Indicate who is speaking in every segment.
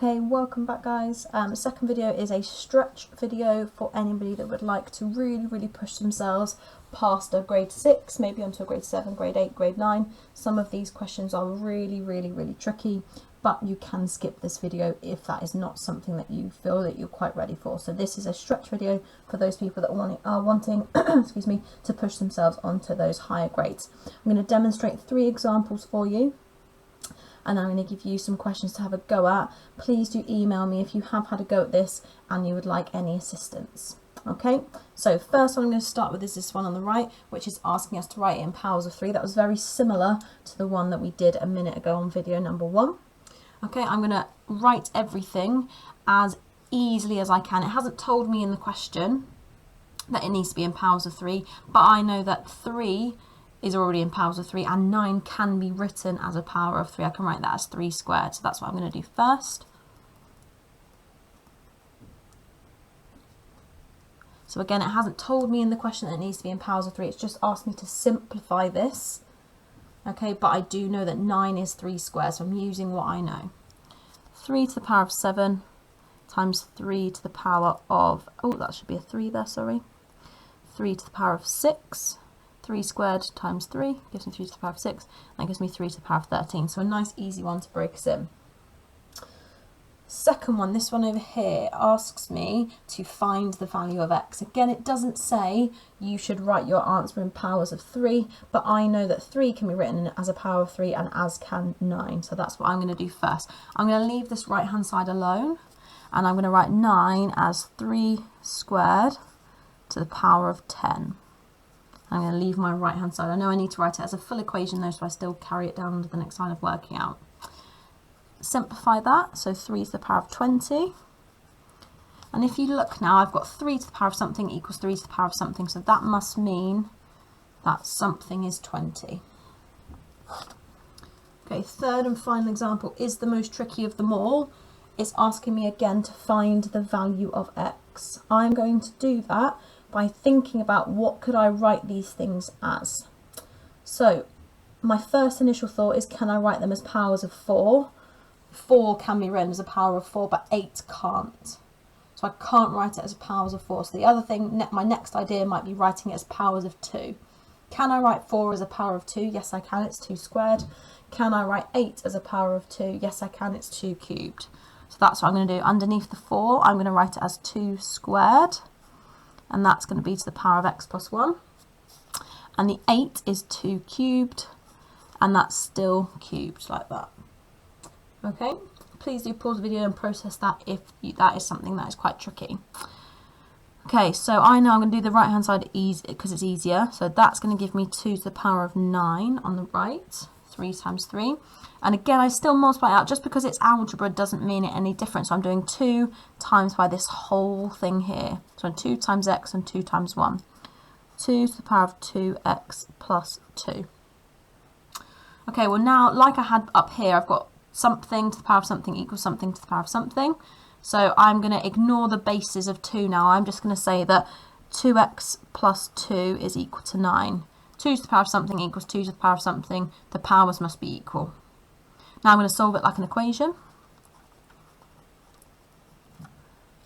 Speaker 1: Okay, welcome back guys. The second video is a stretch video for anybody that would like to really push themselves past a grade 6, maybe onto a grade 7, grade 8, grade 9. Some of these questions are really tricky, but you can skip this video if that is not something that you feel that you're quite ready for. So this is a stretch video for those people that are wanting excuse me, to push themselves onto those higher grades. I'm going to demonstrate 3 examples for you, and I'm going to give you some questions to have a go at. Please do email me if you have had a go at this and you would like any assistance. Okay, so first one I'm going to start with is this one on the right, which is asking us to write it in powers of 3. That was very similar to the one that we did a minute ago on video number 1. Okay, I'm going to write everything as easily as I can. It hasn't told me in the question that it needs to be in powers of 3, but I know that 3 is already in powers of 3 and 9 can be written as a power of 3. I can write that as 3 squared, so that's what I'm going to do first. So again, it hasn't told me in the question that it needs to be in powers of 3, it's just asked me to simplify this. Okay, but I do know that 9 is 3 squared, so I'm using what I know. 3 to the power of 7 times 3 to the power of, oh, that should be a 3 there, sorry. 3 to the power of 6. 3 squared times 3 gives me 3 to the power of 6. That gives me 3 to the power of 13. So a nice easy one to break us in. Second one, this one over here, asks me to find the value of x. Again, it doesn't say you should write your answer in powers of 3, but I know that 3 can be written as a power of 3 and as can 9. So that's what I'm going to do first. I'm going to leave this right hand side alone, and I'm going to write 9 as 3 squared to the power of 10. I'm going to leave my right hand side. I know I need to write it as a full equation though, so I still carry it down to the next line of working out. Simplify that, so 3 to the power of 20. And if you look now, I've got 3 to the power of something equals 3 to the power of something, so that must mean that something is 20. Okay, third and final example is the most tricky of them all. It's asking me again to find the value of x. I'm going to do that by thinking about what could I write these things as. So my first initial thought is, can I write them as powers of 4? 4 can be written as a power of 4, but 8 can't. So I can't write it as powers of 4. So the other thing, my next idea might be writing it as powers of 2. Can I write 4 as a power of 2? Yes, I can. It's 2 squared. Can I write 8 as a power of 2? Yes, I can. It's 2 cubed. So that's what I'm going to do. Underneath the 4, I'm going to write it as 2 squared. And that's going to be to the power of x plus 1. And the 8 is 2 cubed, and that's still cubed like that. Okay, please do pause the video and process that if that is something that is quite tricky. Okay, so I know I'm going to do the right hand side easy because it's easier. So that's going to give me 2 to the power of 9 on the right, 3 times 3. And again, I still multiply out. Just because it's algebra doesn't mean it any different. So I'm doing 2 times by this whole thing here. So 2 times x and 2 times 1. 2 to the power of 2x plus 2. Okay, well now, like I had up here, I've got something to the power of something equals something to the power of something. So I'm going to ignore the bases of 2 now. I'm just going to say that 2x plus 2 is equal to 9. 2 to the power of something equals 2 to the power of something. The powers must be equal. Now I'm going to solve it like an equation.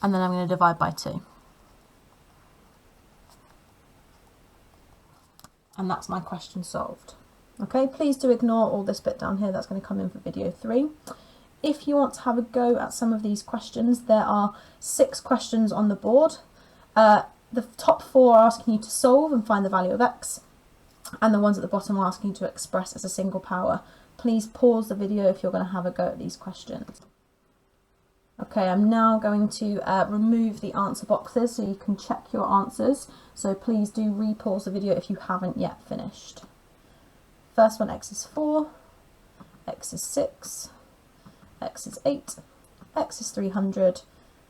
Speaker 1: And then I'm going to divide by 2. And that's my question solved. Okay, please do ignore all this bit down here. That's going to come in for video 3. If you want to have a go at some of these questions, there are 6 questions on the board. The top 4 are asking you to solve and find the value of x, and the ones at the bottom are asking you to express as a single power. Please pause the video if you're going to have a go at these questions. Okay, I'm now going to remove the answer boxes so you can check your answers. So please do re-pause the video if you haven't yet finished. First one, x is 4, x is 6, x is 8, x is 300.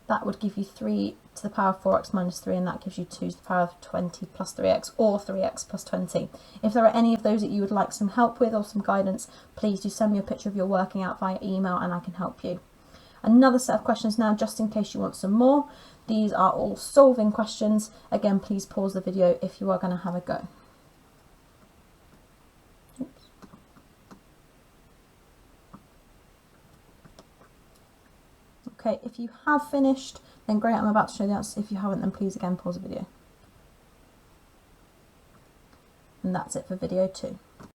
Speaker 1: That would give you 3 to the power of 4x minus 3, and that gives you 2 to the power of 20 plus 3x, or 3x plus 20. If there are any of those that you would like some help with or some guidance, please do send me a picture of your working out via email and I can help you. Another set of questions now, just in case you want some more. These are all solving questions. Again, please pause the video if you are going to have a go. Okay, if you have finished, then great, I'm about to show the answers. If you haven't, then please again pause the video. And that's it for video 2.